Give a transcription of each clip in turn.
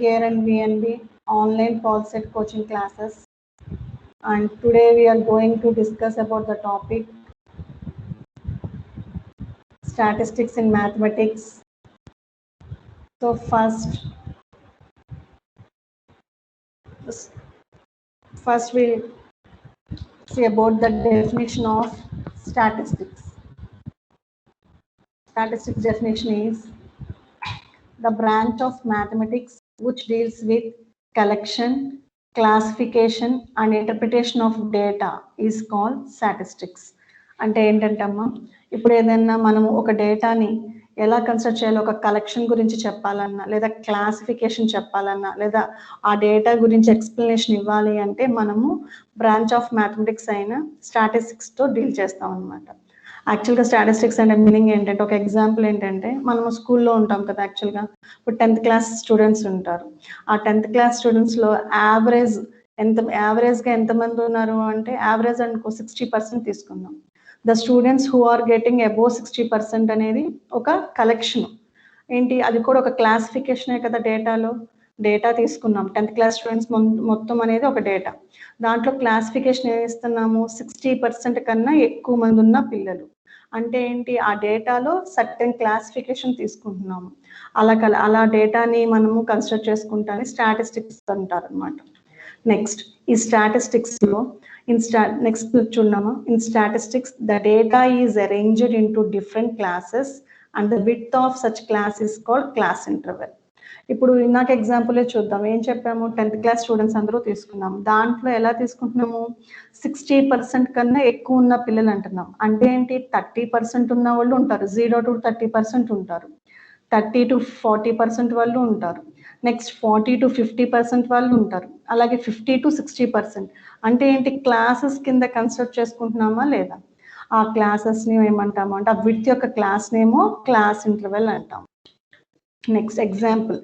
Care and VNB online PolSet coaching classes, and today we are going to discuss about the topic statistics in mathematics. So first we'll see about the definition of statistics. Statistics definition is the branch of mathematics which deals with collection, classification and interpretation of data is called statistics. అంటే ఏంటంటమ్మా, ఇప్పుడు ఏదైనా మనము ఒక డేటాని ఎలా consider చేయాలో, ఒక collection గురించి చెప్పాలన్నా లేదా క్లాసిఫికేషన్ చెప్పాలన్నా లేదా ఆ డేటా గురించి ఎక్స్ప్లెనేషన్ ఇవ్వాలి అంటే మనము బ్రాంచ్ ఆఫ్ మ్యాథమెటిక్స్ అయిన స్టాటిస్టిక్స్తో డీల్ చేస్తాం అనమాట. యాక్చువల్గా స్టాటిస్టిక్స్ అంటే మీనింగ్ ఏంటంటే, ఒక ఎగ్జాంపుల్ ఏంటంటే, మనము స్కూల్లో ఉంటాం కదా, యాక్చువల్గా ఇప్పుడు 10th క్లాస్ స్టూడెంట్స్ ఉంటారు. ఆ 10th క్లాస్ స్టూడెంట్స్లో యావరేజ్గా ఎంతమంది ఉన్నారు అంటే, యావరేజ్ అనుకో 60% తీసుకుందాం. The students who are getting above 60% అనేది ఒక కలెక్షన్ ఏంటి, అది కూడా ఒక క్లాసిఫికేషనే కదా. డేటా తీసుకున్నాం, 10th క్లాస్ స్టూడెంట్స్ మొత్తం అనేది ఒక డేటా. దాంట్లో క్లాసిఫికేషన్ ఏమి ఇస్తున్నాము, 60% కన్నా ఎక్కువ మంది ఉన్న పిల్లలు అంటే ఏంటి, ఆ డేటాలో సర్టెన్ క్లాసిఫికేషన్ తీసుకుంటున్నాము. అలా డేటాని మనము కన్సిడర్ చేసుకుంటానే స్టాటిస్టిక్స్ అంటారు అనమాట. నెక్స్ట్ ఈ స్టాటిస్టిక్స్లో నెక్స్ట్ చూడమ్మా, in statistics the data is arranged into different classes and the width of such class is called class interval. ఇప్పుడు ఇందాక ఎగ్జాంపులే చూద్దాం. ఏం చెప్పాము, 10th క్లాస్ స్టూడెంట్స్ అందరూ తీసుకున్నాము. దాంట్లో ఎలా తీసుకుంటున్నాము, 60% కన్నా ఎక్కువ ఉన్న పిల్లలు అంటున్నాం. అంటే ఏంటి, 30% ఉన్న వాళ్ళు ఉంటారు, 0 to 30% ఉంటారు, 30 to 40% వాళ్ళు ఉంటారు, నెక్స్ట్ 40 to 50% వాళ్ళు ఉంటారు, అలాగే 50 to 60%. అంటే ఏంటి, క్లాసెస్ కింద కన్సిడర్ చేసుకుంటున్నామా లేదా. ఆ క్లాసెస్ని ఏమంటాము అంటే, ఆ విడ్త్ యొక్క క్లాస్నేమో క్లాస్ ఇంటర్వెల్ అంటాం. Next example,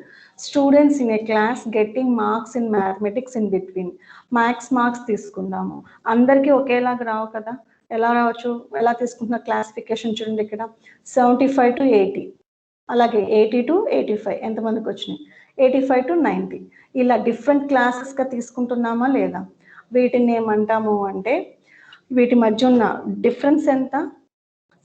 students in a class getting marks in mathematics in between. Marks తీసుకుందాము, అందరికీ ఒకేలాగా రావు కదా. ఎలా రావచ్చు, ఎలా తీసుకుంటున్న క్లాసిఫికేషన్ చూడండి, ఇక్కడ 75 to 80, అలాగే 80 to 85 ఎంతమందికి వచ్చినాయి, 85 to 90, ఇలా డిఫరెంట్ క్లాసెస్గా తీసుకుంటున్నామా లేదా. వీటిని ఏమంటాము అంటే, వీటి మధ్య ఉన్న డిఫరెన్స్ ఎంత,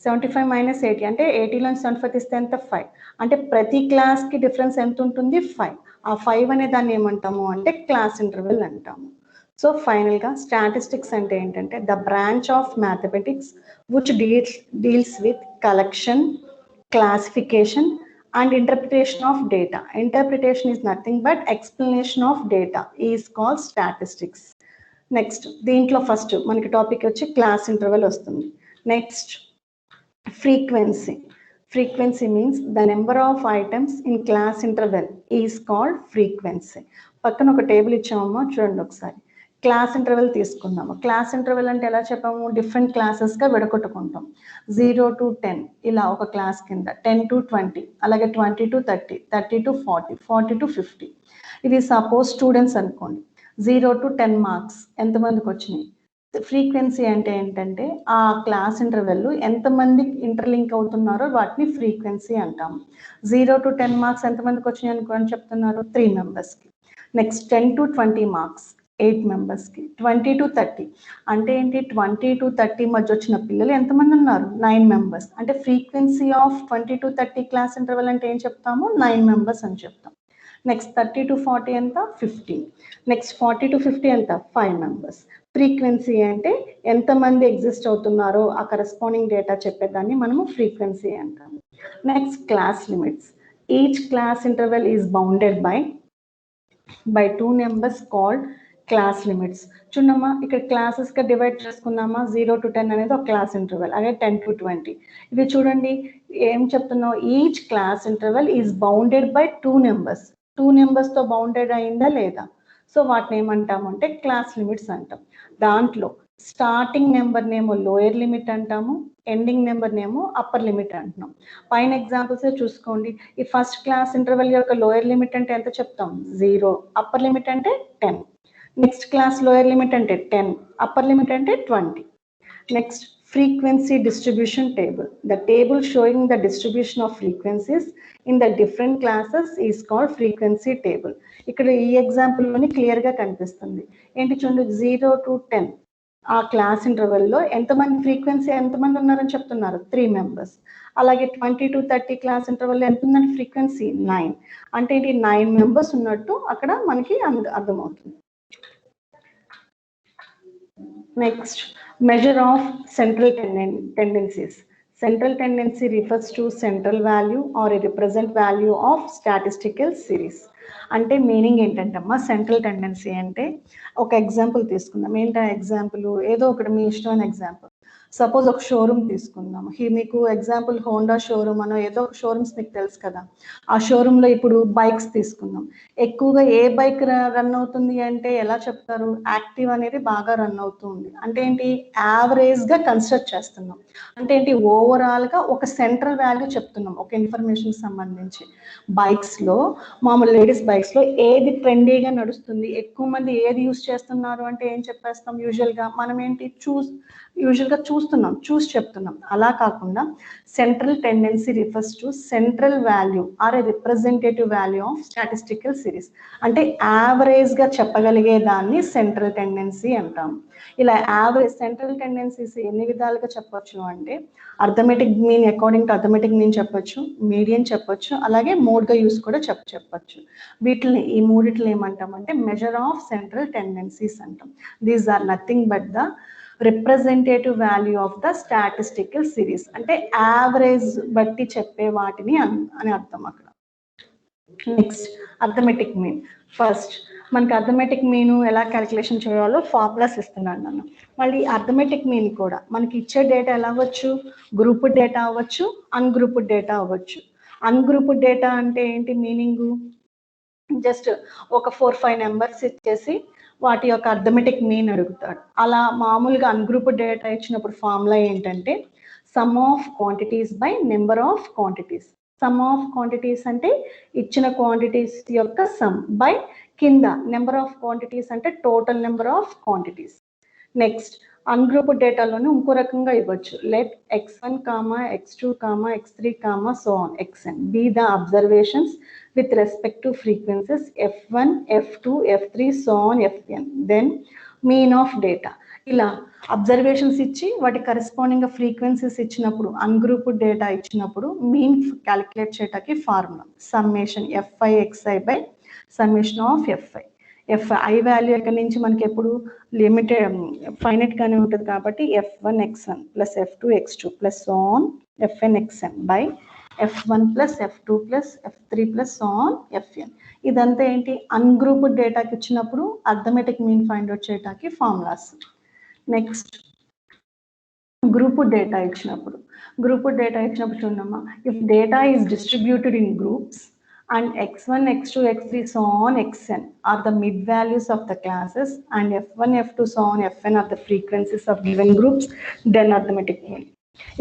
75 minus 80 అంటే 80లో 75 తీస్తే ఎంత, 5. అంటే ప్రతి క్లాస్కి డిఫరెన్స్ ఎంత ఉంటుంది, 5. ఆ 5 అనే దాన్ని ఏమంటాము అంటే క్లాస్ ఇంటర్వెల్ అంటాము. సో ఫైనల్గా స్టాటిస్టిక్స్ అంటే ఏంటంటే, the branch of mathematics which deals with collection, classification and interpretation of data. Interpretation is nothing but explanation of data is called statistics. Next దీంట్లో ఫస్ట్ మనకి టాపిక్ వచ్చి క్లాస్ ఇంటర్వెల్ వస్తుంది. Next frequency means the number of items in class interval is called frequency. పక్కన ఒక table ఇచ్చామమ్మా, చూడండి ఒకసారి. Class interval తీసుకున్నాము. Class interval అంటే ఎలా చెప్పాము, డిఫరెంట్ క్లాసెస్గా విడగొట్టుకుంటాం. 0 to 10 ఇలా ఒక క్లాస్ కింద, 10 to 20, అలాగే 20 to 30, 30 to 40, 40 to 50. ఇది సపోజ్ స్టూడెంట్స్ అనుకోండి, 0 to 10 మార్క్స్ ఎంతమందికి వచ్చినాయి. ఫ్రీక్వెన్సీ అంటే ఏంటంటే, ఆ క్లాస్ ఇంటర్వెల్ ఎంతమంది ఇంటర్లింక్ అవుతున్నారో వాటిని ఫ్రీక్వెన్సీ అంటాము. 0 to 10 మార్క్స్ ఎంతమందికి వచ్చినాయి అనుకోని చెప్తున్నారు, 3 మెంబర్స్కి. నెక్స్ట్ 10 to 20 మార్క్స్ 8 మెంబర్స్కి. 20 to 30 అంటే ఏంటి, 20 to 30 మధ్య వచ్చిన పిల్లలు ఎంతమంది ఉన్నారు, 9 మెంబర్స్. అంటే frequency of 20 to 30 class interval అంటే ఏం చెప్తాము, 9 మెంబర్స్ అని చెప్తాం. నెక్స్ట్ 30 to 40 ఎంత, 15. నెక్స్ట్ 40 to 50 ఎంత, 5 మెంబర్స్. ఫ్రీక్వెన్సీ అంటే ఎంతమంది ఎగ్జిస్ట్ అవుతున్నారో ఆ కరెస్పాండింగ్ డేటా చెప్పేదాన్ని మనము ఫ్రీక్వెన్సీ అంటాము. Next class limits. Each class interval is bounded by 2 numbers called class limits. చూడమ్మా, ఇక్కడ క్లాసెస్గా డివైడ్ చేసుకున్నామా, 0 to 10 అనేది ఒక క్లాస్ ఇంటర్వెల్, అలాగే 10 to 20. ఇది చూడండి ఏం చెప్తున్నావు, each class interval is bounded by 2 numbers. 2 నెంబర్స్తో బౌండెడ్ అయిందా లేదా. సో వాటిని ఏమంటాము అంటే క్లాస్ లిమిట్స్ అంటాం. దాంట్లో స్టార్టింగ్ నెంబర్ నేమో లోయర్ లిమిట్ అంటాము, ఎండింగ్ నెంబర్ నేమో అప్పర్ లిమిట్ అంటున్నాం. పైన ఎగ్జాంపుల్స్ చూసుకోండి. ఈ ఫస్ట్ క్లాస్ ఇంటర్వెల్ యొక్క లోయర్ లిమిట్ అంటే ఎంత చెప్తాం, 0. అప్పర్ లిమిట్ అంటే 10. నెక్స్ట్ క్లాస్ లోయర్ లిమిట్ అంటే 10, అప్పర్ లిమిట్ అంటే 20. Next frequency distribution table. The table showing the distribution of frequencies in the different classes is called frequency table. ఇక్కడ ఈ example లోని క్లియర్ గా కనిపిస్తుంది. ఏంటి చూడండి, 0 to 10 ఆ క్లాస్ ఇంటర్వెల్లో ఎంతమంది ఫ్రీక్వెన్సీ ఎంతమంది ఉన్నారని చెప్తున్నారు, 3 మెంబర్స్. అలాగే 20 to 30 క్లాస్ ఇంటర్వెల్లో ఎంత ఉందండి ఫ్రీక్వెన్సీ, 9. అంటే ఏంటి, 9 మెంబర్స్ ఉన్నట్టు అక్కడ మనకి అర్థమవుతుంది. Next, measure of central tendencies. Central tendency refers to central value or a represent value of statistical series. అంటే మీనింగ్ ఏంటంటే అమ్మా, సెంట్రల్ టెండెన్సీ అంటే ఒక ఎగ్జాంపుల్ తీసుకుందాం. ఏంటా ఎగ్జాంపుల్, ఏదో ఒకటి మీ ఇష్టమైన ఎగ్జాంపుల్. సపోజ్ ఒక షోరూమ్ తీసుకుందాం. మీకు ఎగ్జాంపుల్ హోండా షోరూమ్ అనో ఏదో ఒక షోరూమ్స్ మీకు తెలుసు కదా. ఆ షోరూంలో ఇప్పుడు బైక్స్ తీసుకుందాం. ఎక్కువగా ఏ బైక్ రన్ అవుతుంది అంటే ఎలా చెప్తారు, యాక్టివ్ అనేది బాగా రన్ అవుతుంది. అంటే ఏంటి, యావరేజ్గా కన్సిడర్ చేస్తున్నాం. అంటే ఏంటి, ఓవరాల్గా ఒక సెంట్రల్ వాల్యూ చెప్తున్నాం ఒక ఇన్ఫర్మేషన్ సంబంధించి. బైక్స్లో, మామూలు లేడీస్ బైక్స్లో ఏది ట్రెండీగా నడుస్తుంది, ఎక్కువ మంది ఏది యూజ్ చేస్తున్నారు అంటే ఏం చెప్పేస్తాం, యూజువల్గా మనం ఏంటి చూసి చెప్తున్నాం. అలా కాకుండా central tendency refers to central value or a representative value of statistical series. అంటే యావరేజ్గా చెప్పగలిగే దాన్ని సెంట్రల్ టెండెన్సీ అంటాం. ఇలా యావరేజ్ సెంట్రల్ టెండెన్సీస్ ఎన్ని విధాలుగా చెప్పొచ్చు అంటే, arithmetic mean, according to arithmetic mean చెప్పొచ్చు, మీడియన్ చెప్పొచ్చు, అలాగే మోడ్గా యూస్ కూడా చెప్పొచ్చు. వీటిని, ఈ మూడిట్లు ఏమంటామంటే మెజర్ ఆఫ్ సెంట్రల్ టెండెన్సీస్ అంటాం. These are nothing but the representative value of the statistical series. అంటే యావరేజ్ బట్టి చెప్పే వాటిని అని అర్థం అక్కడ. Next, arithmetic mean. ఫస్ట్ మనకి అర్థమెటిక్ మీన్ ఎలా క్యాలిక్యులేషన్ చేయాలో ఫార్ములాస్ ఇస్తున్నాను నన్ను. మళ్ళీ అర్థమెటిక్ మీన్ కూడా మనకి ఇచ్చే డేటా ఎలా అవ్వచ్చు, గ్రూప్డ్ డేటా అవ్వచ్చు, అన్గ్రూప్డ్ డేటా అవ్వచ్చు. అన్గ్రూప్డ్ డేటా అంటే ఏంటి మీనింగు, జస్ట్ ఒక 4-5 నెంబర్స్ ఇచ్చేసి వాటి యొక్క అర్థమెటిక్ మీన్ అడుగుతాడు. అలా మామూలుగా అన్గ్రూప్డ్ డేటా ఇచ్చినప్పుడు ఫార్ములా ఏంటంటే sum of quantities by number of quantities. Sum of quantities అంటే ఇచ్చిన క్వాంటిటీస్ యొక్క సమ్, బై కింద నెంబర్ ఆఫ్ క్వాంటిటీస్ అంటే total number of quantities. Next, ungrouped డేటాలోనే ఇంకో రకంగా ఇవ్వచ్చు. Let x1, x2, x3, so on xn be the observations with respect to frequencies f1, f2, f3, so on fn, then mean of data. ఇలా observations ఇచ్చి వాటి corresponding frequencies ఇచ్చినప్పుడు, ungrouped data ఇచ్చినప్పుడు mean calculate చేయడానికి formula summation fi xi by summation of fi. I value ఎక్కడి నుంచి మనకి ఎప్పుడు లిమిటెడ్ ఫైనైట్ గానే ఉంటుంది కాబట్టి f1 x1 plus f2 x2 plus on fn xn by f1 plus f2 plus f3 plus on fn. ఇదంతా ఏంటి, అన్గ్రూప్డ్ డేటాకి ఇచ్చినప్పుడు అర్థమెటిక్ మీన్ ఫైండ్ అవుట్ చేయడానికి ఫార్ములాస్. నెక్స్ట్, గ్రూప్డ్ డేటా ఇచ్చినప్పుడు చూడమ్మా, if data is distributed in groups and x1, x2, x3, so on xn are the mid values of the classes and f1, f2, so on fn are the frequencies of given groups, then arithmetic mean.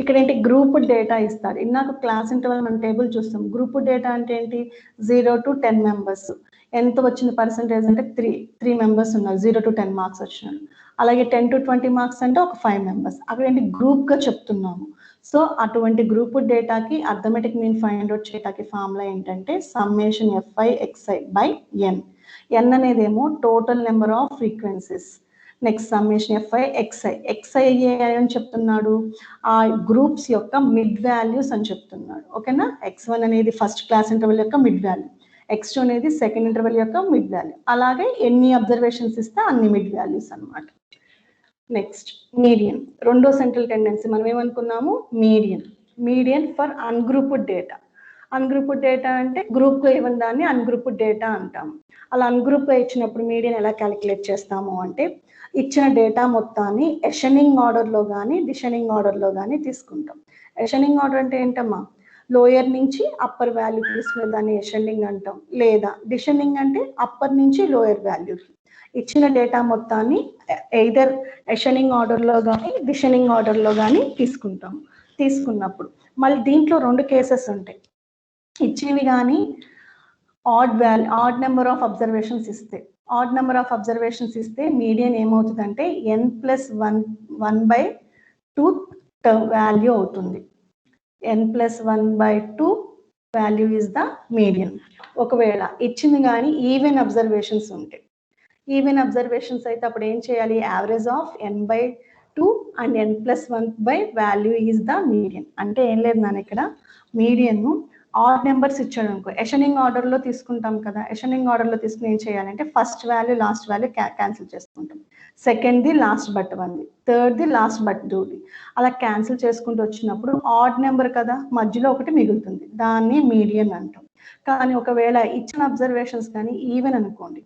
ఇక్కడ ఏంటి, group data ఇస్తారు. ఇందాక class interval మన table చూస్తాం. Group data అంటే ఏంటి, 0 to 10 members. ఎంత వచ్చింది పర్సంటేజ్ అంటే 3 మెంబర్స్ ఉన్నారు, 0 to 10 మార్క్స్ వచ్చినారు. అలాగే 10 to 20 మార్క్స్ అంటే ఒక 5 మెంబర్స్. అక్కడ ఏంటి, గ్రూప్గా చెప్తున్నాము. సో అటువంటి గ్రూప్ డేటాకి అర్థమెటిక్ మీన్ ఫైండ్ అవుట్ చేయడానికి ఫార్ములా ఏంటంటే summation fi xi by n. n అనేదేమో total number of frequencies. Next, summation fi xi అని చెప్తున్నాడు, ఆ గ్రూప్స్ యొక్క మిడ్ వాల్యూస్ అని చెప్తున్నాడు. ఓకేనా, x1 అనేది ఫస్ట్ క్లాస్ ఇంటర్వెల్ యొక్క మిడ్ వాల్యూ, x2 అనేది సెకండ్ ఇంటర్వెల్ యొక్క మిడ్ వాల్యూ. అలాగే ఎన్ని అబ్జర్వేషన్స్ ఇస్తే అన్ని మిడ్ వాల్యూస్ అన్నమాట. Next, median. రెండో సెంట్రల్ టెండెన్సీ మనం ఏమనుకున్నాము, median for ungrouped data. Ungrouped data అంటే గ్రూప్గా ఇవ్వని దాన్ని అన్గ్రూప్డ్ డేటా అంటాము. అలా అన్గ్రూప్గా ఇచ్చినప్పుడు మీడియన్ ఎలా క్యాలిక్యులేట్ చేస్తాము అంటే, ఇచ్చిన డేటా మొత్తాన్ని ఎషనింగ్ ఆర్డర్లో కానీ డిషనింగ్ ఆర్డర్లో కానీ తీసుకుంటాం. ఎషనింగ్ ఆర్డర్ అంటే ఏంటమ్మా, లోయర్ నుంచి అప్పర్ వాల్యూ తీసుకునే దాన్ని ఎషనింగ్ అంటాం. లేదా డిషనింగ్ అంటే అప్పర్ నుంచి లోయర్ వాల్యూకి ఇచ్చిన డేటా మొత్తాన్ని ఎయిదర్ ఎషనింగ్ ఆర్డర్లో కానీ డిషనింగ్ ఆర్డర్లో కానీ తీసుకున్నప్పుడు మళ్ళీ దీంట్లో 2 కేసెస్ ఉంటాయి. ఇచ్చేవి కానీ ఆడ్ నెంబర్ ఆఫ్ అబ్జర్వేషన్స్ ఇస్తే మీడియన్ ఏమవుతుందంటే n+1/2 వాల్యూ అవుతుంది. n+1/2 value is the median. ఒకవేళ ఇచ్చింది కానీ ఈవెన్ అబ్జర్వేషన్స్ ఉంటాయి. ఈవెన్ అబ్జర్వేషన్స్ అయితే అప్పుడు ఏం చేయాలి? Average of n/2 and n+1 by value is the median. అంటే ఏం లేదు నాన్న, ఇక్కడ మీడియన్ ఆడ్ నెంబర్స్ ఇచ్చాడు అనుకో, ఎషనింగ్ ఆర్డర్లో తీసుకుంటాం కదా. ఎషనింగ్ ఆర్డర్లో తీసుకుని ఏం చేయాలంటే first value last value cancel చేసుకుంటాం, సెకండ్ది లాస్ట్ బట్ వన్ది, థర్డ్ది లాస్ట్ బట్ టూది, అలా క్యాన్సిల్ చేసుకుంటూ వచ్చినప్పుడు ఆడ్ నెంబర్ కదా, మధ్యలో ఒకటి మిగులుతుంది, దాన్ని మీడియన్ అంటాం. కానీ ఒకవేళ ఇచ్చిన అబ్జర్వేషన్స్ కానీ ఈవెన్ అనుకోండి,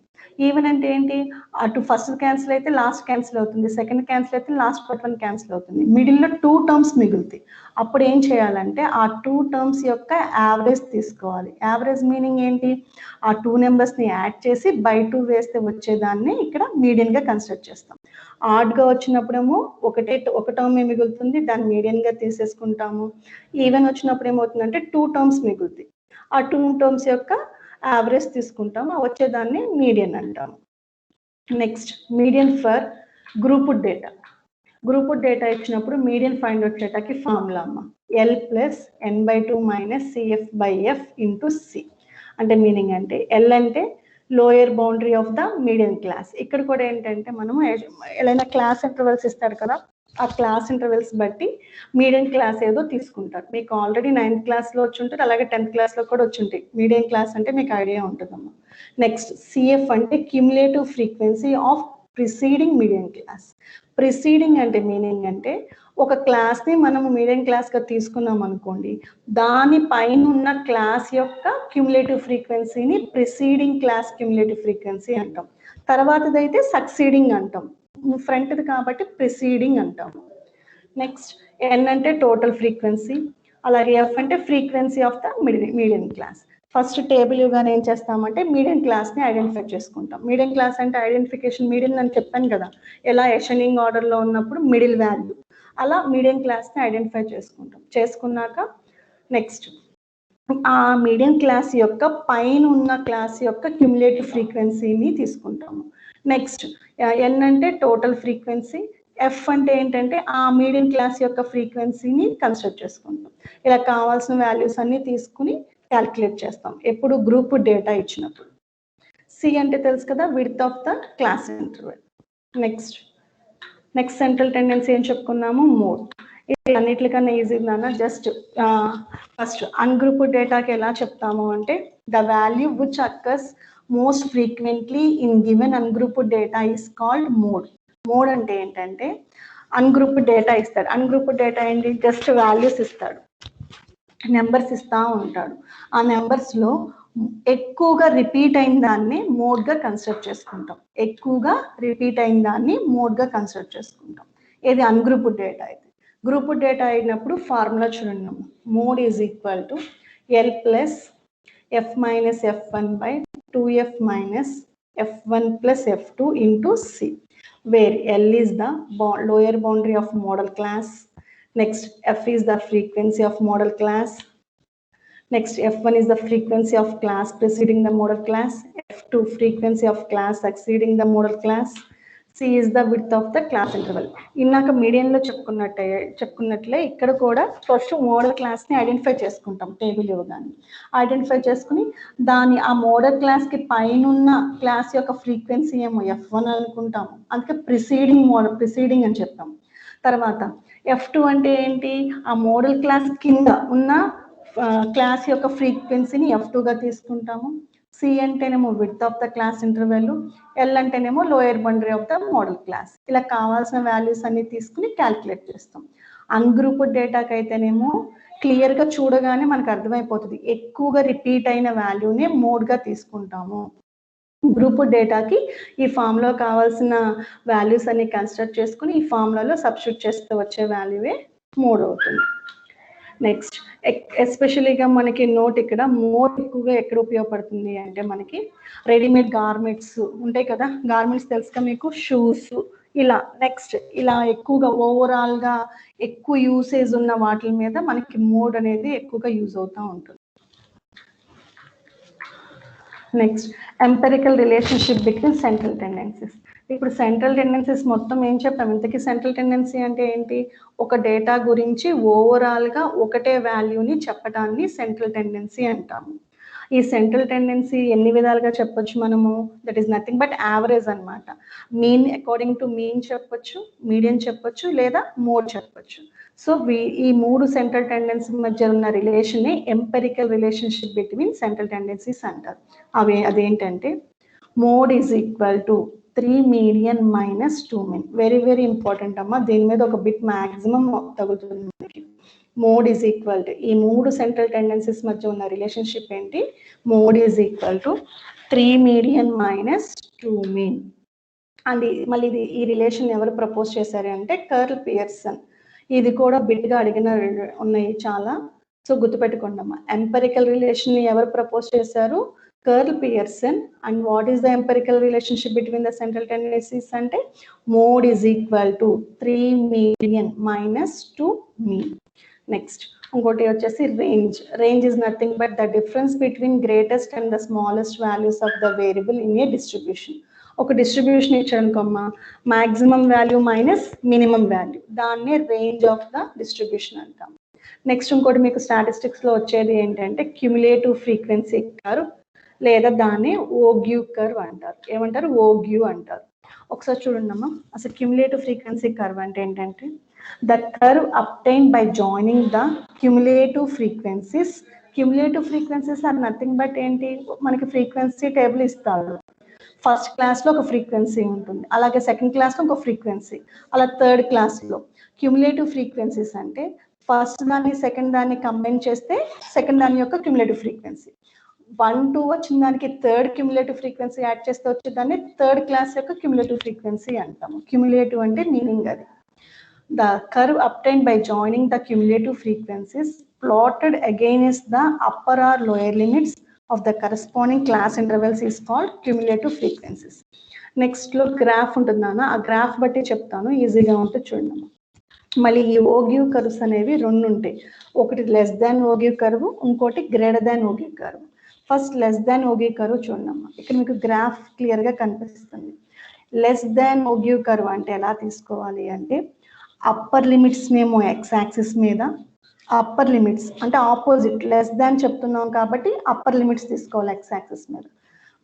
ఈవెన్ అంటే ఏంటి? అటు ఫస్ట్ క్యాన్సిల్ అయితే లాస్ట్ క్యాన్సిల్ అవుతుంది, సెకండ్ క్యాన్సిల్ అయితే లాస్ట్ బట్ వన్ క్యాన్సిల్ అవుతుంది, మిడిల్లో 2 టర్మ్స్ మిగులుతాయి. అప్పుడు ఏం చేయాలంటే ఆ 2 టర్మ్స్ యొక్క యావరేజ్ తీసుకోవాలి. యావరేజ్ మీనింగ్ ఏంటి? ఆ 2 నెంబర్స్ని యాడ్ చేసి బై 2 వేస్తే వచ్చేదాన్ని ఇక్కడ మీడియన్గా కన్సిడర్ చేస్తాం. ఆడ్గా వచ్చినప్పుడేమో ఒక టర్మ్ మిగులుతుంది, దాన్ని మీడియన్గా తీసేసుకుంటాము. ఈవెన్ వచ్చినప్పుడు ఏమవుతుందంటే 2 టర్మ్స్ మిగులుతాయి, ఆ 2 టర్మ్స్ యొక్క యావరేజ్ తీసుకుంటాము, వచ్చేదాన్ని మీడియన్ అంటాము. Next median for grouped data. Grouped data ఇచ్చినప్పుడు మీడియన్ ఫైండ్ అవుట్ డేటాకి ఫార్ములా అమ్మ L+n/2 - CF/F × C. అంటే మీనింగ్ అంటే L అంటే lower boundary of the median class. ఇక్కడ కూడా ఏంటంటే మనము ఏదైనా క్లాస్ ఇంటర్వెల్స్ ఇస్తాడు కదా, ఆ క్లాస్ ఇంటర్వెల్స్ బట్టి మీడియన్ క్లాస్ ఏదో తీసుకుంటారు. మీకు ఆల్రెడీ 9th క్లాస్లో వచ్చి ఉంటుంది, అలాగే 10th క్లాస్లో కూడా వచ్చి ఉంటాయి. మీడియన్ క్లాస్ అంటే మీకు ఐడియా ఉంటుందమ్మా. నెక్స్ట్ CF అంటే cumulative frequency of preceding median class. Preceding అంటే మీనింగ్ అంటే ఒక క్లాస్ని మనం మీడియన్ క్లాస్గా తీసుకున్నాం అనుకోండి, దాని పైన ఉన్న క్లాస్ యొక్క క్యుములేటివ్ ఫ్రీక్వెన్సీని ప్రిసీడింగ్ క్లాస్ క్యుములేటివ్ ఫ్రీక్వెన్సీ అంటాం. తర్వాతదైతే సక్సీడింగ్ అంటాం, ఫ్రంట్ది కాబట్టి ప్రిసీడింగ్ అంటాం. నెక్స్ట్ N అంటే టోటల్ ఫ్రీక్వెన్సీ, అలాగే F అంటే frequency of the median class. First table ఇవ్వగానే ఏం చేస్తామంటే మీడియన్ క్లాస్ని ఐడెంటిఫై చేసుకుంటాం. మీడియన్ క్లాస్ అంటే ఐడెంటిఫికేషన్ మీడియన్ అని చెప్పాను కదా, ఎలా ఎషనింగ్ ఆర్డర్లో ఉన్నప్పుడు మిడిల్ వాల్యూ, అలా మీడియన్ క్లాస్ని ఐడెంటిఫై చేసుకుంటాం. చేసుకున్నాక నెక్స్ట్ ఆ మీడియన్ క్లాస్ యొక్క పైన ఉన్న క్లాస్ యొక్క క్యుములేటివ్ ఫ్రీక్వెన్సీని తీసుకుంటాము. నెక్స్ట్ N అంటే టోటల్ ఫ్రీక్వెన్సీ, F అంటే ఏంటంటే ఆ మీడియన్ క్లాస్ యొక్క ఫ్రీక్వెన్సీని కన్సిడర్ చేసుకుంటాం. ఇలా కావాల్సిన వాల్యూస్ అన్ని తీసుకుని క్యాల్కులేట్ చేస్తాం ఎప్పుడు గ్రూప్ డేటా ఇచ్చినప్పుడు. C అంటే తెలుసు కదా, width of the class interval. Next central tendency ఏం చెప్పుకున్నాము? మోడ్. ఇది అన్నిటికన్నా ఈజీ నాన్న. జస్ట్ ఫస్ట్ అన్గ్రూప్డ్ డేటాకి ఎలా చెప్తాము అంటే the value which occurs most frequently in given ungrouped data is called mode. Mode అంటే ఏంటంటే అన్గ్రూప్డ్ డేటా ఇస్తాడు. అన్గ్రూప్డ్ డేటా ఏంటి? జస్ట్ వాల్యూస్ ఇస్తాడు, నెంబర్స్ ఇస్తూ ఉంటాడు. ఆ నెంబర్స్లో ఎక్కువగా రిపీట్ అయిన దాన్ని మోడ్గా కన్సిడర్ చేసుకుంటాం. ఎక్కువగా రిపీట్ అయిన దాన్ని మోడ్గా కన్సిడర్ చేసుకుంటాం. ఇది అన్గ్రూప్డ్ డేటా అయితే. గ్రూప్డ్ డేటా అయినప్పుడు ఫార్ములా చూడండి, mode is equal to L+F - F1/2F - F1 + F2 × C, where L is the lower boundary of model class. Next, F is the frequency of model class. Next, F1 is the frequency of class preceding the model class. F2 frequency of class succeeding the model class. C is the width of the class interval. ఇందాక మీడియన్లో చెప్పుకున్నట్లే ఇక్కడ కూడా first model క్లాస్ని identify చేసుకుంటాం. Table ఇవ్వగానే identify చేసుకుని దాని ఆ model క్లాస్కి పైన ఉన్న క్లాస్ యొక్క ఫ్రీక్వెన్సీ ఏమో F1 అనుకుంటాము, అందుకే ప్రిసీడింగ్ అని చెప్తాం. తర్వాత F2 అంటే ఏంటి? ఆ మోడల్ క్లాస్ కింద ఉన్న క్లాస్ యొక్క ఫ్రీక్వెన్సీని F2గా తీసుకుంటాము. C అంటేనేమో width of the class interval, L అంటేనేమో lower boundary of the modal class. ఇలా కావాల్సిన వాల్యూస్ అన్ని తీసుకుని క్యాల్కులేట్ చేస్తాం. అన్గ్రూప్డ్ డేటాకి అయితేనేమో క్లియర్గా చూడగానే మనకు అర్థమైపోతుంది, ఎక్కువగా రిపీట్ అయిన వాల్యూని మోడ్గా తీసుకుంటాము. గ్రూప్డ్ డేటాకి ఈ ఫామ్లో కావాల్సిన వాల్యూస్ అన్ని కన్సిడర్ చేసుకుని ఈ ఫార్ములాలో సబ్స్టిట్యూట్ చేస్తే వచ్చే వాల్యూవే మోడ్ అవుతుంది. నెక్స్ట్ ఎస్పెషలీగా మనకి నోట్ ఇక్కడ మోడ్ ఎక్కువగా ఎక్కడ ఉపయోగపడుతుంది అంటే మనకి రెడీమేడ్ గార్మెంట్స్ ఉంటాయి కదా, గార్మెంట్స్ తెలుసుగా మీకు, షూస్ ఇలా. నెక్స్ట్ ఇలా ఎక్కువగా ఓవరాల్గా ఎక్కువ యూసేజ్ ఉన్న వాటి మీద మనకి మోడ్ అనేది ఎక్కువగా యూజ్ అవుతూ ఉంటుంది. Next empirical relationship between central tendencies. ఇప్పుడు సెంట్రల్ టెండెన్సీస్ మొత్తం ఏం చెప్పాము ఇంతకీ సెంట్రల్ టెండెన్సీ అంటే ఏంటి ఒక డేటా గురించి ఓవరాల్గా ఒకటే వాల్యూని చెప్పడాన్ని సెంట్రల్ టెండెన్సీ అంటాము ఈ సెంట్రల్ టెండెన్సీ ఎన్ని విధాలుగా చెప్పొచ్చు మనము that is nothing but average అనమాట మీన్ అకార్డింగ్ టు మీన్ చెప్పొచ్చు మీడియన్ చెప్పొచ్చు లేదా మోడ్ చెప్పొచ్చు సో ఈ మూడు సెంట్రల్ టెండెన్సీ మధ్య ఉన్న రిలేషన్ని empirical relationship between central tendencies అంటారు అదేంటంటే mode is equal to 3 median minus 2 mean very important అమ్మా దీని మీద ఒక బిట్ మ్యాక్సిమం తగులుతుంది మనకి మోడ్ ఈజ్ ఈక్వల్ టు ఈ మూడు సెంట్రల్ టెండెన్సీస్ మధ్య ఉన్న రిలేషన్షిప్ ఏంటి mode is equal to 3 median minus 2 mean and మళ్ళీ ఈ రిలేషన్ ఎవరు ప్రపోజ్ చేశారు అంటే కర్ల్ పియర్సన్ ఇది కూడా బిట్గా అడిగిన ఉన్నాయి చాలా సో గుర్తుపెట్టుకోండమ్మా ఎంపెరికల్ రిలేషన్ ఎవరు ప్రపోజ్ చేశారు Karl Pearson and what is the empirical relationship between the central tendencies ante mode is equal to 3 median minus 2 mean. Next ingoti vachesi range is nothing but the difference between greatest and the smallest values of the variable in a distribution. ఒక distribution ఇచ్చానుకోమ్మా maximum value minus minimum value దాన్ని range of the distribution అంటాం next ఇంకోటి మీకు స్టాటిస్టిక్స్లో వచ్చేది ఏంటంటే cumulative frequency curve లేదా దాన్ని ఓగ్యూ కర్వ్ అంటారు ఏమంటారు ఓగ్యూ అంటారు ఒకసారి చూడండి అమ్మా అసలు క్యుములేటివ్ ఫ్రీక్వెన్సీ కర్వ్ అంటే ఏంటంటే the curve obtained by joining the cumulative frequencies are nothing but ఏంటి మనకి ఫ్రీక్వెన్సీ టేబుల్ ఇస్తారు ఫస్ట్ క్లాస్లో ఒక ఫ్రీక్వెన్సీ ఉంటుంది అలాగే సెకండ్ క్లాస్లో ఒక ఫ్రీక్వెన్సీ అలా థర్డ్ క్లాస్లో క్యుములేటివ్ ఫ్రీక్వెన్సీస్ అంటే ఫస్ట్ దాన్ని సెకండ్ దాన్ని కంబైన్ చేస్తే సెకండ్ దాని యొక్క క్యుములేటివ్ ఫ్రీక్వెన్సీ 1 2 వచ్చిన దానికి థర్డ్ క్యుములేటివ్ ఫ్రీక్వెన్సీ యాడ్ చేస్తే వచ్చేదాన్ని థర్డ్ క్లాస్ యొక్క క్యుములేటివ్ ఫ్రీక్వెన్సీ అంటాము క్యుములేటివ్ అంటే మీనింగ్ అది the curve obtained by joining the cumulative frequencies plotted against the upper or lower limits of the corresponding class intervals is called cumulative frequencies నెక్స్ట్లో graph ఉంటుంది నాన్న ఆ graph బట్టి చెప్తాను ఈజీగా ఉంటుంది చూడండి మళ్ళీ ఈ ఓగ్యూ కర్వ్స్ అనేవి రెండు ఉంటాయి ఒకటి లెస్ దాన్ ఓగ్యూ కర్వ్ ఇంకోటి greater than ogive curve first less than ogive curve చూడమ్మా ఇక్కడ మీకు గ్రాఫ్ క్లియర్గా కనిపిస్తుంది లెస్ దాన్ ఓగ్యూ కర్వ్ అంటే ఎలా తీసుకోవాలి అంటే అప్పర్ లిమిట్స్ మేము ఎక్స్ యాక్సిస్ మీద అప్పర్ లిమిట్స్ అంటే ఆపోజిట్ లెస్ దాన్ చెప్తున్నాం కాబట్టి అప్పర్ లిమిట్స్ తీసుకోవాలి ఎక్స్ యాక్సిస్ మీద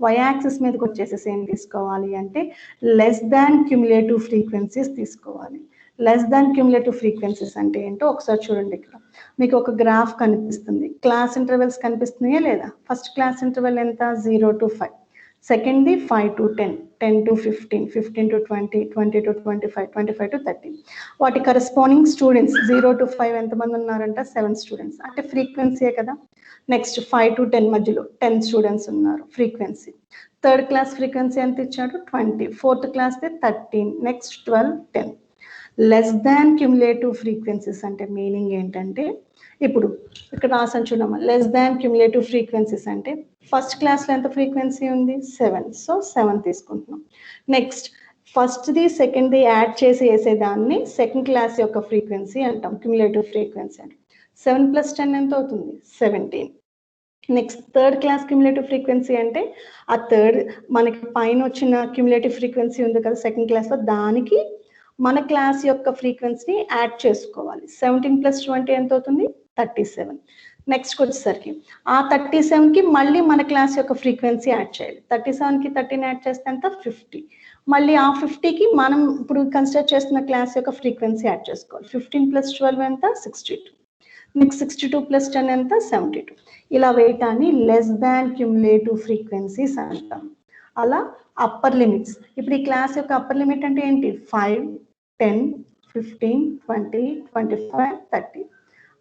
వై యాక్సిస్ మీదకి వచ్చేసేసి ఏం తీసుకోవాలి అంటే లెస్ దాన్ క్యుములేటివ్ ఫ్రీక్వెన్సీస్ తీసుకోవాలి లెస్ దాన్ క్యుములేటివ్ ఫ్రీక్వెన్సీస్ అంటే ఏంటో ఒకసారి చూడండి ఇక్కడ మీకు ఒక గ్రాఫ్ కనిపిస్తుంది క్లాస్ ఇంటర్వెల్స్ కనిపిస్తున్నాయా లేదా ఫస్ట్ క్లాస్ ఇంటర్వెల్ ఎంత 0 to 5 సెకండ్ది 5 to 10 10 to 15 15 to 20 20 to 25 25 to 30 వాటి కరెస్పాండింగ్ స్టూడెంట్స్ 0 to 5 ఎంతమంది ఉన్నారంట 7 స్టూడెంట్స్ అంటే ఫ్రీక్వెన్సీయే కదా నెక్స్ట్ 5 to 10 మధ్యలో 10 స్టూడెంట్స్ ఉన్నారు ఫ్రీక్వెన్సీ థర్డ్ క్లాస్ ఫ్రీక్వెన్సీ ఎంత ఇచ్చాడు 20 ఫోర్త్ క్లాస్ది 13 next 12 10 less than cumulative frequencies అంటే మీనింగ్ ఏంటంటే ఇప్పుడు ఇక్కడ రాసాను చూడమ్మా లెస్ దాన్ క్యుములేటివ్ ఫ్రీక్వెన్సీస్ అంటే ఫస్ట్ క్లాస్లో ఎంత ఫ్రీక్వెన్సీ ఉంది 7 సో 7 తీసుకుంటున్నాం నెక్స్ట్ ఫస్ట్ది సెకండ్ది యాడ్ చేసి వేసేదాన్ని సెకండ్ క్లాస్ యొక్క ఫ్రీక్వెన్సీ అంటాం క్యుములేటివ్ ఫ్రీక్వెన్సీ అంటే 7 + 10 ఎంత అవుతుంది 17 next third class cumulative frequency అంటే ఆ థర్డ్ మనకి పైన వచ్చిన క్యుములేటివ్ ఫ్రీక్వెన్సీ ఉంది కదా సెకండ్ క్లాస్లో దానికి మన క్లాస్ యొక్క ఫ్రీక్వెన్సీని యాడ్ చేసుకోవాలి 17 + 20 ఎంత అవుతుంది 37 నెక్స్ట్ వచ్చేసరికి ఆ 37కి మళ్ళీ మన క్లాస్ యొక్క ఫ్రీక్వెన్సీ యాడ్ చేయాలి 37కి 13 యాడ్ చేస్తే ఎంత 50 మళ్ళీ ఆ 50కి మనం ఇప్పుడు కన్సిడర్ చేస్తున్న క్లాస్ యొక్క ఫ్రీక్వెన్సీ యాడ్ చేసుకోవాలి 15 + 12 ఎంత 62 నెక్స్ట్ 62 + 10 ఎంత 72 ఇలా వేయటాన్ని లెస్ దాన్ క్యుములేటివ్ ఫ్రీక్వెన్సీస్ అంటాం అలా అప్పర్ లిమిట్స్ ఇప్పుడు ఈ క్లాస్ యొక్క అప్పర్ లిమిట్ అంటే ఏంటి 5 10 15 20 25 30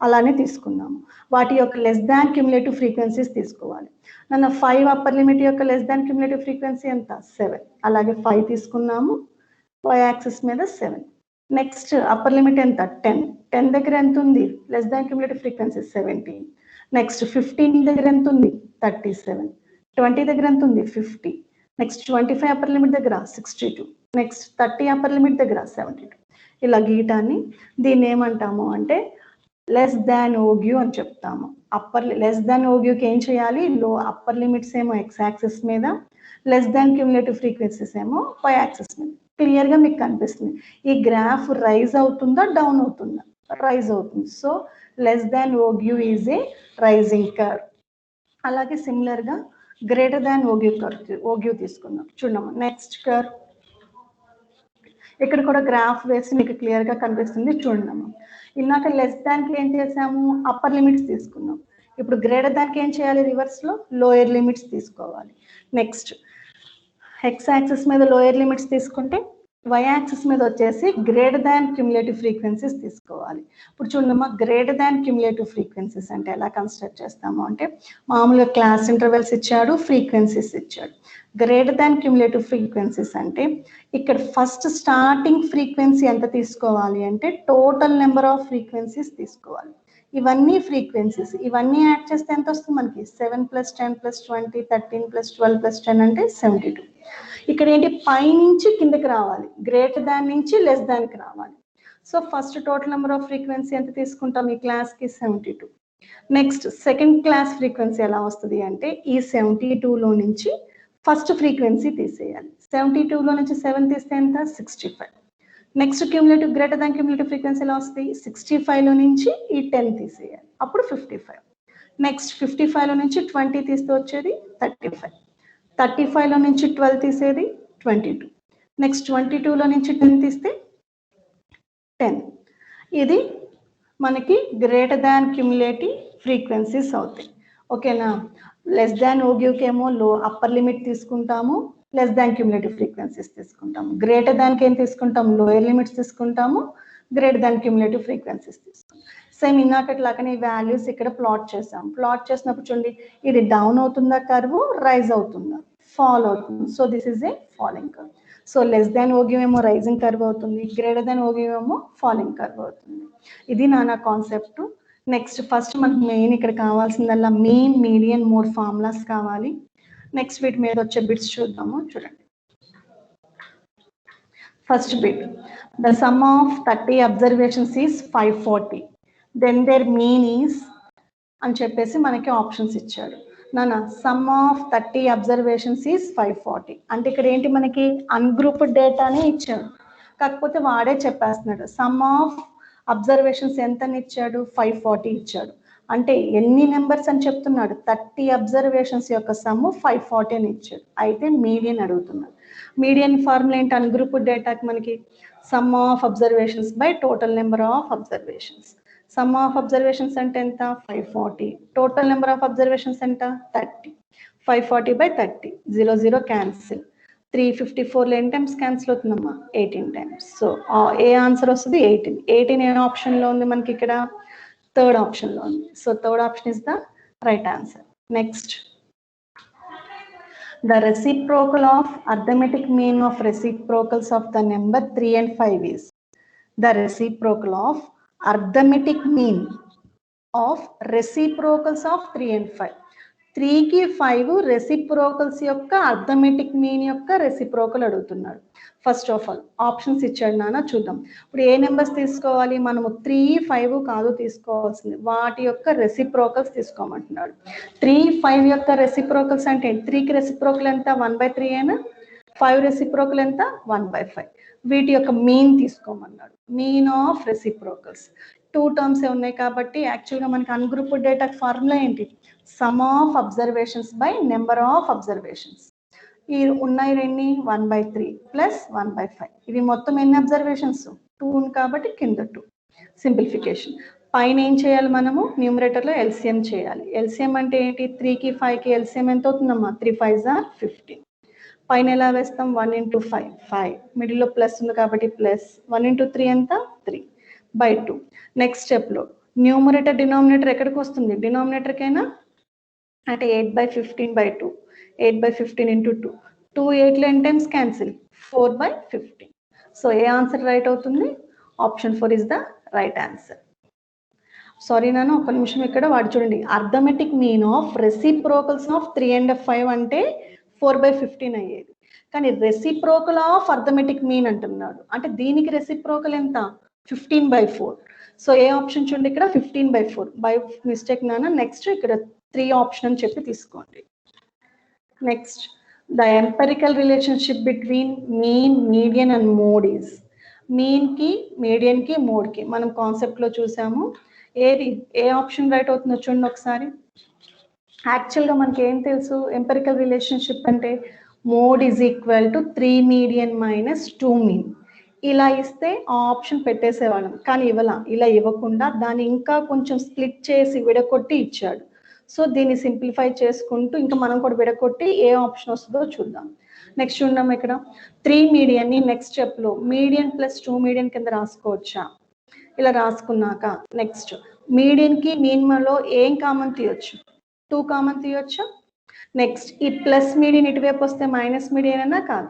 అలానే తీసుకున్నాము వాటి యొక్క లెస్ దాన్ క్యుములేటివ్ ఫ్రీక్వెన్సీస్ తీసుకోవాలి నన్ను 5 అప్పర్ లిమిట్ యొక్క లెస్ దాన్ క్యుములేటివ్ ఫ్రీక్వెన్సీ ఎంత 7 అలాగే 5 తీసుకున్నాము y యాక్సిస్ మీద 7 నెక్స్ట్ అప్పర్ లిమిట్ ఎంత 10 దగ్గర ఎంత ఉంది less than cumulative frequency 17 next 15 దగ్గర ఎంత ఉంది 37 20 దగ్గర ఎంత ఉంది 50 నెక్స్ట్ 25 అప్పర్ లిమిట్ దగ్గర 62 నెక్స్ట్ 30 అప్పర్ లిమిట్ దగ్గర 72 ఇలా గీయటాన్ని దీన్ని ఏమంటాము అంటే లెస్ దాన్ ఓగ్యూ అని చెప్తాము. లెస్ దాన్ ఓగ్యూకి ఏం చేయాలి, అప్పర్ లిమిట్స్ ఏమో ఎక్స్ యాక్సిస్ మీద, లెస్ దాన్ క్యూములేటివ్ ఫ్రీక్వెన్సీస్ ఏమో వై యాక్సిస్ మీద. క్లియర్గా మీకు కనిపిస్తుంది. ఈ గ్రాఫ్ రైజ్ అవుతుందా డౌన్ అవుతుందా, రైజ్ అవుతుంది. So less than ogive is a rising curve. అలాగే సిమిలర్గా గ్రేటర్ దాన్ ఓగ్యూ తీసుకుందాం. చూడమ్మా నెక్స్ట్ కర్వ్. ఇక్కడ కూడా గ్రాఫ్ వేసి మీకు క్లియర్గా కనిపిస్తుంది. చూడమ్మా, ఇన్నాక లెస్ దాన్కి ఏం చేసాము, అప్పర్ లిమిట్స్ తీసుకున్నాం. ఇప్పుడు గ్రేటర్ దాన్కి ఏం చేయాలి, రివర్స్లో లోయర్ లిమిట్స్ తీసుకోవాలి. నెక్స్ట్ ఎక్స్ యాక్సిస్ మీద లోయర్ లిమిట్స్ తీసుకుంటే వై యాక్సిస్ మీద వచ్చేసి గ్రేటర్ దాన్ క్యుములేటివ్ ఫ్రీక్వెన్సీస్ తీసుకోవాలి. ఇప్పుడు చూడమ్మా, గ్రేటర్ దాన్ క్యుములేటివ్ ఫ్రీక్వెన్సీస్ అంటే ఎలా కన్స్ట్రక్ట్ చేస్తాము అంటే, మామూలుగా క్లాస్ ఇంటర్వెల్స్ ఇచ్చాడు, ఫ్రీక్వెన్సీస్ ఇచ్చాడు. గ్రేటర్ దాన్ క్యుములేటివ్ ఫ్రీక్వెన్సీస్ అంటే ఇక్కడ ఫస్ట్ స్టార్టింగ్ ఫ్రీక్వెన్సీ ఎంత తీసుకోవాలి అంటే టోటల్ నెంబర్ ఆఫ్ ఫ్రీక్వెన్సీస్ తీసుకోవాలి. ఇవన్నీ ఫ్రీక్వెన్సీస్, ఇవన్నీ యాడ్ చేస్తే ఎంత వస్తుంది మనకి, 7 + 10 + 20 13 + 12 + 10 అంటే 72. ఇక్కడ ఏంటి, పై నుంచి కిందకి రావాలి, గ్రేటర్ దాన్ నుంచి లెస్ దాన్కి రావాలి. So first total number off frequency ఎంత తీసుకుంటాం ఈ క్లాస్కి, 72. నెక్స్ట్ సెకండ్ క్లాస్ ఫ్రీక్వెన్సీ ఎలా వస్తుంది అంటే, ఈ 72లో నుంచి ఫస్ట్ ఫ్రీక్వెన్సీ తీసేయాలి. 72లో నుంచి 7 తీస్తే ఎంత, 65. Next cumulative greater than cumulative frequency ఎలా వస్తుంది, 65లో నుంచి ఈ 10 తీసేయాలి, అప్పుడు 55. నెక్స్ట్ 55లో నుంచి 20 తీస్తే వచ్చేది 35. 35లో నుంచి 12 తీసేది 22. నెక్స్ట్ 22లో నుంచి 10 తీస్తే 10. ఇది మనకి గ్రేటర్ దాన్ క్యుములేటివ్ ఫ్రీక్వెన్సీస్ అవుతాయి. ఓకేనా. లెస్ దాన్ ఓగ్యూకి ఏమో అప్పర్ లిమిట్ తీసుకుంటాము, లెస్ దాన్ క్యుములేటివ్ ఫ్రీక్వెన్సీస్ తీసుకుంటాము. గ్రేటర్ దాన్కి ఏం తీసుకుంటాము, లోయర్ లిమిట్స్ తీసుకుంటాము, గ్రేటర్ దాన్ క్యుములేటివ్ ఫ్రీక్వెన్సీస్ తీసుకుంటాం. సేమ్ ఇన్నాకట్లాగానే ఈ వాల్యూస్ ఇక్కడ ప్లాట్ చేసాం. ప్లాట్ చేసినప్పుడు చూడండి, ఇది డౌన్ అవుతుందా కర్వ్, రైజ్ అవుతుందా, ఫాల్ అవుతుంది. So this is a falling curve. So less than ogive ఏమో రైజింగ్ కర్వ్ అవుతుంది, గ్రేటర్ దాన్ ఓగ్యూ ఏమో ఫాలింగ్ కర్వ్ అవుతుంది. ఇది నా కాన్సెప్ట్. నెక్స్ట్ ఫస్ట్ మనకు మెయిన్ ఇక్కడ కావాల్సిందల్లా మీన్, మీడియన్, మోడ్ ఫార్ములాస్ కావాలి. నెక్స్ట్ వీటి మీద వచ్చే బిట్స్ చూద్దాము. చూడండి, first bit, the sum of 30 observations is 540, then there mean is అని చెప్పేసి మనకి ఆప్షన్స్ ఇచ్చాడు. నాన్న సమ్ ఆఫ్ 30 అబ్జర్వేషన్స్ ఈస్ 540 అంటే ఇక్కడ ఏంటి, మనకి అన్గ్రూప్డ్ డేటానే ఇచ్చాడు, కాకపోతే వాడే చెప్పేస్తున్నాడు సమ్ ఆఫ్ అబ్జర్వేషన్స్ ఎంతని ఇచ్చాడు, 540 ఇచ్చాడు. అంటే ఎన్ని నెంబర్స్ అని చెప్తున్నాడు, 30 అబ్జర్వేషన్స్ యొక్క సమ్ 540 అని ఇచ్చాడు. అయితే మీడియన్ అడుగుతున్నాడు. మీడియన్ ఫార్ములా ఏంటి, అన్గ్రూప్డ్ డేటాకి మనకి some of observations by total number of observations. Some of observations అంటే ఎంత, 540. టోటల్ నెంబర్ ఆఫ్ అబ్జర్వేషన్స్ ఎంత, 30. 540/30, 0 0 క్యాన్సిల్. 354లో ఎన్ని టైమ్స్ క్యాన్సిల్ అవుతుందమ్మా, 18 టైమ్స్. సో ఏ ఆన్సర్ వస్తుంది, 18. 18 ఏ ఆప్షన్లో ఉంది మనకి ఇక్కడ, థర్డ్ ఆప్షన్లో ఉంది. So third option is the right answer. Next, the reciprocal of arithmetic mean of reciprocals of the number 3 and 5 is, the reciprocal of arithmetic mean of reciprocals of 3 and 5. 3కి 5 reciprocals యొక్క arithmetic mean యొక్క reciprocal అడుగుతున్నాడు. First of all options ఇచ్చాడు నాన్న, చూద్దాం. ఇప్పుడు ఏ numbers తీసుకోవాలి మనము, 3 5 కాదు తీసుకోవాల్సింది, వాటి యొక్క రెసిప్రోకల్స్ తీసుకోమంటున్నాడు. 3 5 యొక్క రెసిప్రోకల్స్ అంటే 3కి రెసిప్రోకల్ ఎంత, 1/3 అయినా, 5 రెసిప్రోకల్ ఎంత, 1/5. వీటి యొక్క మీన్ తీసుకోమన్నాడు, మీన్ ఆఫ్ రెసిప్రోకల్స్. 2 టర్మ్స్ ఉన్నాయి కాబట్టి యాక్చువల్గా మనకి అన్గ్రూప్డ్ డేటా ఫార్ములా ఏంటి, sum of observations by number of observations. ఈ ఉన్నాయి రెండు, 1/3 + 1/5. ఇవి మొత్తం ఎన్ని అబ్జర్వేషన్స్, 2 కాబట్టి కింద 2. సింప్లిఫికేషన్. పైన ఏం చేయాలి మనము, న్యూమరేటర్లో ఎల్సిఎం చేయాలి. ఎల్సిఎం అంటే ఏంటి, 3కి 5కి ఎల్సిఎం ఎంత అవుతుందమ్మా, 3 5s are 15. పైన ఎలా వేస్తాం, 1 × 5 5, మిడిల్లో ప్లస్ ఉంది కాబట్టి ప్లస్, 1 × 3 ఎంత, 3/2. నెక్స్ట్ స్టెప్లో న్యూమరేటర్ డినామినేటర్ ఎక్కడికి వస్తుంది, డినామినేటర్కైనా అంటే 8/15/2, 8/15 × 2, 2 8లో ఎన్ని టైమ్స్ క్యాన్సిల్, 4/15. సో ఏ ఆన్సర్ రైట్ అవుతుంది, option 4 is the right answer. Sorry నాన్న ఒక నిమిషం, ఇక్కడ వాడు చూడండి, arithmetic mean of reciprocals of 3 and 5 అంటే 4/15 అయ్యేది, కానీ రెసిప్రోకల్ ఆఫ్ అర్థమెటిక్ మీన్ అంటున్నాడు. అంటే దీనికి రెసిప్రోకల్ ఎంత, 15/4. సో ఏ ఆప్షన్ చూడండి ఇక్కడ 15/4 బై మిస్టేక్ నాన్న. నెక్స్ట్ ఇక్కడ 3 ఆప్షన్ అని చెప్పి తీసుకోండి. Next the empirical relationship between mean, median and mode is. మీన్కి, మీడియన్కి, మోడ్కి మనం కాన్సెప్ట్లో చూసాము. ఏ ఆప్షన్ రైట్ అవుతుందో చూడండి ఒకసారి. యాక్చువల్గా మనకి ఏం తెలుసు, ఎంపెరికల్ రిలేషన్షిప్ అంటే mode is equal to 3 median minus 2 mean. ఇలా ఇస్తే ఆ ఆప్షన్ పెట్టేసేవాళ్ళం, కానీ ఇలా ఇవ్వకుండా దాన్ని ఇంకా కొంచెం స్ప్లిట్ చేసి విడగొట్టి ఇచ్చాడు. సో దీన్ని సింప్లిఫై చేసుకుంటూ ఇంకా మనం కూడా విడగొట్టి ఏ ఆప్షన్ వస్తుందో చూద్దాం. నెక్స్ట్ చూద్దాం ఇక్కడ 3 మీడియన్ని నెక్స్ట్ స్టెప్లో మీడియన్ ప్లస్ 2 మీడియన్ కింద రాసుకోవచ్చా? ఇలా రాసుకున్నాక నెక్స్ట్ మీడియన్కి మీన్లో ఏం కామన్ తీయొచ్చు? 2 కామన్ తీయొచ్చా? నెక్స్ట్ ఈ ప్లస్ మీడియన్ ఇటువైపు వస్తే మైనస్ మీడియన్ అన్నా కాదు,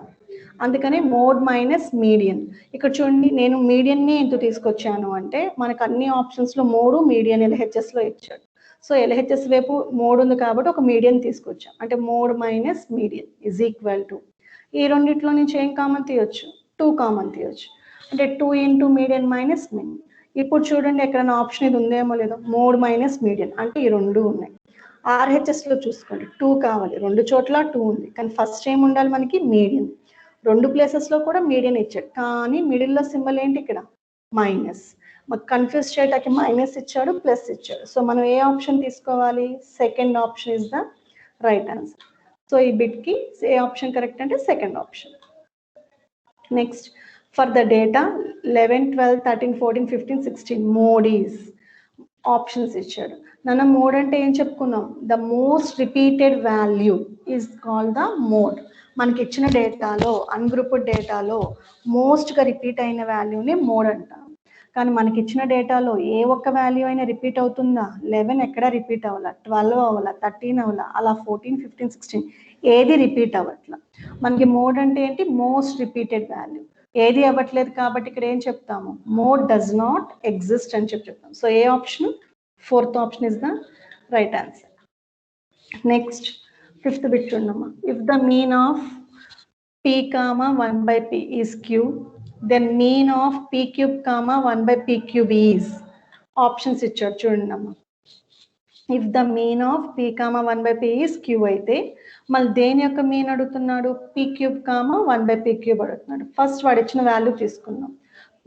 అందుకని మోడ్ మైనస్ మీడియన్. ఇక్కడ చూడండి, నేను మీడియన్ని ఎందుకు తీసుకొచ్చాను అంటే మనకు అన్ని ఆప్షన్స్లో మోడు, మీడియన్ LHSలో ఇచ్చాడు. సో LHS వైపు మోడ్ ఉంది కాబట్టి ఒక మీడియన్ తీసుకొచ్చాం, అంటే mode minus median is equal to ఈ రెండిట్లో నుంచి ఏం కామన్ తీయొచ్చు? 2 కామన్ తీయొచ్చు, అంటే 2 ఇంటూ మీడియన్ మైనస్ మీన్. ఇప్పుడు చూడండి ఎక్కడైనా ఆప్షన్ ఇది ఉందేమో లేదో, మోడ్ మైనస్ మీడియన్ అంటే ఈ రెండు ఉన్నాయి. RHSలో చూసుకోండి 2 కావాలి, 2 చోట్ల 2 ఉంది, కానీ ఫస్ట్ ఏం ఉండాలి మనకి? మీడియన్. 2 ప్లేసెస్లో కూడా మీడియన్ ఇచ్చాడు, కానీ మిడిల్లో సింబల్ ఏంటి ఇక్కడ? మైనస్. మాకు కన్ఫ్యూజ్ చేయడానికి మైనస్ ఇచ్చాడు, ప్లస్ ఇచ్చాడు. సో మనం ఏ ఆప్షన్ తీసుకోవాలి? Second option is the right answer. So ఈ బిట్కి ఏ ఆప్షన్ కరెక్ట్ అంటే second option. Next for the data 11, 12, 13, 14, 15, 16 mode is options ఇచ్చాడు. నన్ను మోడ్ అంటే ఏం చెప్పుకున్నాం? The most repeated value is called the mode. మనకి ఇచ్చిన డేటాలో, అన్గ్రూప్డ్ డేటాలో మోస్ట్గా రిపీట్ అయిన వాల్యూని మోడ్ అంటాం. కానీ మనకి ఇచ్చిన డేటాలో ఏ ఒక్క వాల్యూ అయినా రిపీట్ అవుతుందా? 11 ఎక్కడ రిపీట్ అవ్వాల, 12 అవ్వాల, 13 అవ్వాల, అలా 14, 15, 16 ఏది రిపీట్ అవ్వట్లా. మనకి మోడ్ అంటే ఏంటి? Most repeated value. ఏది అవ్వట్లేదు కాబట్టి ఇక్కడ ఏం చెప్తాము? మోడ్ డస్ నాట్ ఎగ్జిస్ట్ అని చెప్తాం. సో ఏ option? Fourth option is the right answer. Next fifth bit చూడమ్మా. If the mean of p comma 1/p is q, then mean of p cube comma 1/p cube is. Options ఇచ్చాడు చూడండి అమ్మా. If the mean of p comma 1/p is q అయితే మళ్ళీ దేని యొక్క mean అడుగుతున్నాడు? p cube comma 1/p cube అడుగుతున్నాడు. First వాడు ఇచ్చిన వాల్యూ తీసుకుందాం.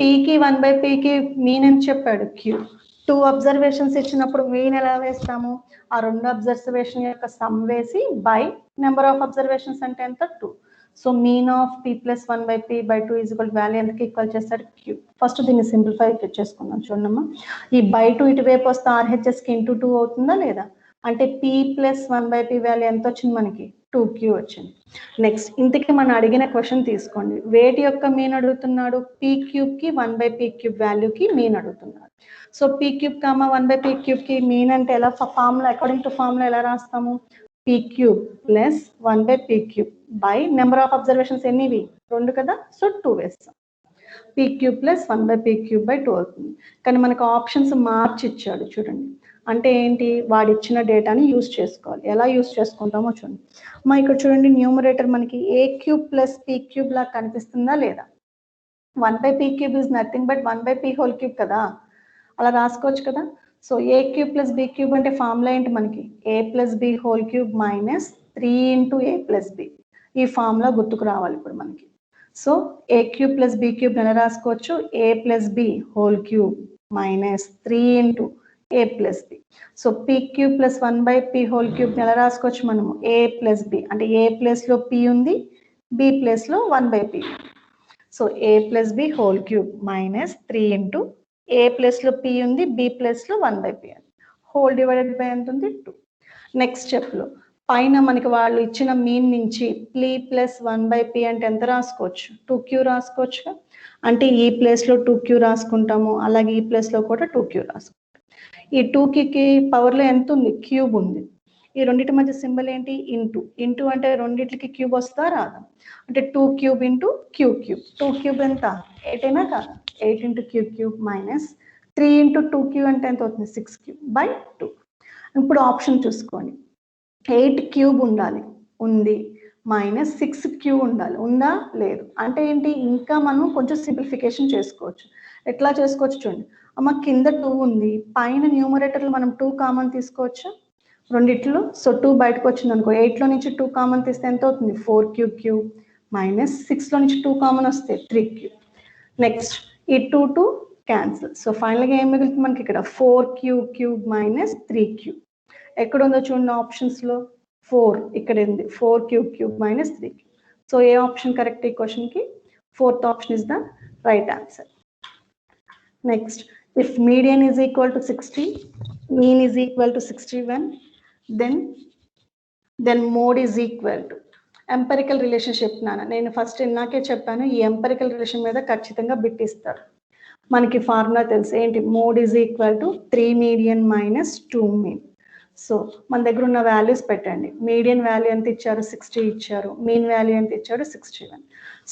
pకి 1/pకి మీన్ అని చెప్పాడు q. 2 అబ్జర్వేషన్స్ ఇచ్చినప్పుడు మీన్ ఎలా వేస్తాము? ఆ 2 అబ్జర్వేషన్ యొక్క సమ్ వేసి బై నెంబర్ ఆఫ్ అబ్జర్వేషన్స్ అంటే ఎంత? 2. So mean of p plus 1/p/2 is equal value ఎంతకి ఈక్వల్ చేస్తాడు? q. ఫస్ట్ దీన్ని సింప్లిఫై చేసుకుందాం చూడమ్మా. ఈ బై 2 ఇటువైపు వస్తే RHSకి ఇంటూ 2 అవుతుందా లేదా? అంటే p ప్లస్ 1/p వాల్యూ ఎంత వచ్చింది మనకి? 2q వచ్చింది. నెక్స్ట్ ఇంతకీ మనం అడిగిన క్వశ్చన్ తీసుకోండి. వేటి యొక్క మీన్ అడుగుతున్నాడు? p క్యూబ్కి 1/p క్యూబ్ వాల్యూకి మీన్ అడుగుతున్నాడు. So p cube comma 1/p క్యూబ్కి మీన్ అంటే ఎలా? ఫార్ములా అకార్డింగ్ టు ఫార్ములా ఎలా రాస్తాము? p cube plus 1/p cube by number of observations ఎన్నివి? 2 కదా, సో 2 వేస్తాం. p cube plus 1/p cube by 2 అవుతుంది. కానీ మనకు ఆప్షన్స్ మార్చి ఇచ్చాడు చూడండి. అంటే ఏంటి? వాడు ఇచ్చిన డేటాని యూజ్ చేసుకోవాలి. ఎలా యూజ్ చేసుకుంటామో చూడండి. ఇక్కడ చూడండి, న్యూమరేటర్ మనకి a cube plus p cube లా కనిపిస్తుందా లేదా? 1/p cube is nothing but 1/p whole cube కదా, అలా రాసుకోవచ్చు కదా. So a cube plus b cube అంటే ఫార్ములా ఏంటి మనకి? a plus b whole cube minus 3 into a plus b. ఈ ఫార్ములా గుర్తుకు రావాలి ఇప్పుడు మనకి. So a cube plus b cube ఎలా రాసుకోవచ్చు? a plus b whole cube minus 3 into a plus b. So p cube plus 1/p whole cube ఎలా రాసుకోవచ్చు మనము? a ప్లస్ b అంటే a ప్లేస్లో p ఉంది, b ప్లేస్లో 1/p. So a plus b whole cube minus 3 into a ప్లేస్లో p ఉంది, b ప్లేస్లో 1/p ఉంది. హోల్ డివైడెడ్ బై ఎంత ఉంది? 2. నెక్స్ట్ స్టెప్లో పైన మనకి వాళ్ళు ఇచ్చిన మీన్ నుంచి p ప్లస్ 1/p అంటే ఎంత రాసుకోవచ్చు? 2q రాసుకోవచ్చు. అంటే ఈ ప్లేస్లో 2q రాసుకుంటాము, అలాగే ఈ ప్లేస్లో కూడా 2q రాసుకుంటాం. ఈ 2కి పవర్లో ఎంత ఉంది? క్యూబ్ ఉంది. ఈ రెండింటి మధ్య సింబల్ ఏంటి? ఇంటూ. ఇంటూ అంటే రెండింటికి క్యూబ్ వస్తుందా రాదా? అంటే 2 cube into q cube. 2 cube ఎంత? 8 అయినా కాదా? 8 into q cube minus 3 into 2q అంటే ఎంత అవుతుంది? 6q by 2. ఇప్పుడు ఆప్షన్ చూసుకోండి. 8 క్యూబ్ ఉండాలి, ఉంది, మైనస్ 6q ఉండాలి, ఉందా? లేదు. అంటే ఏంటి? ఇంకా మనం కొంచెం సింప్లిఫికేషన్ చేసుకోవచ్చు. ఎట్లా చేసుకోవచ్చు చూడండి. అమ్మ కింద 2 ఉంది, పైన న్యూమరేటర్లో మనం 2 కామన్ తీసుకోవచ్చు రెండిట్లో. సో 2 బయటకు వచ్చింది అనుకో, 8లో నుంచి 2 కామన్ తీస్తే ఎంత అవుతుంది 4 మైనస్ 6లో నుంచి 2 కామన్ వస్తే 3 నెక్స్ట్ ఈ 2 క్యాన్సిల్. సో ఫైనల్గా ఏం మిగులుతుంది మనకి ఇక్కడ 4 మైనస్ 3 ఎక్కడ ఉందో చూడండి ఆప్షన్స్లో 4 ఇక్కడ ఉంది 4 మైనస్ 3 సో ఏ ఆప్షన్ కరెక్ట్ ఈ క్వశ్చన్కి? 4th option is the right answer. Next if median is equal to 60, mean is equal to 61, then mode is equal to empirical relationship. నేను ఫస్ట్ ఇందాకే చెప్పాను, ఈ ఎంపెరికల్ రిలేషన్ మీద ఖచ్చితంగా బిట్ ఇస్తారు. మనకి ఫార్ములా తెలుసు ఏంటి, mode is equal to 3 median minus 2 mean. So మన దగ్గర ఉన్న వాల్యూస్ పెట్టండి. మీడియన్ వాల్యూ ఎంత ఇచ్చారు 60 ఇచ్చారు, మీన్ వాల్యూ ఎంత ఇచ్చారు 61.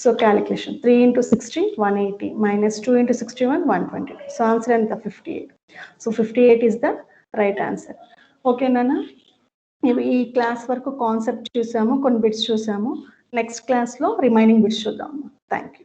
So calculation 3 into 60 180 minus 2 into 61 120. So answer ఎంత 58. So 58 is the right answer. ఓకేనా? ఈ క్లాస్ వరకు కాన్సెప్ట్ చూసాము, కొన్ని బిట్స్ చూసాము. నెక్స్ట్ క్లాస్లో రిమైనింగ్ బిట్స్ చూద్దాము. Thank you.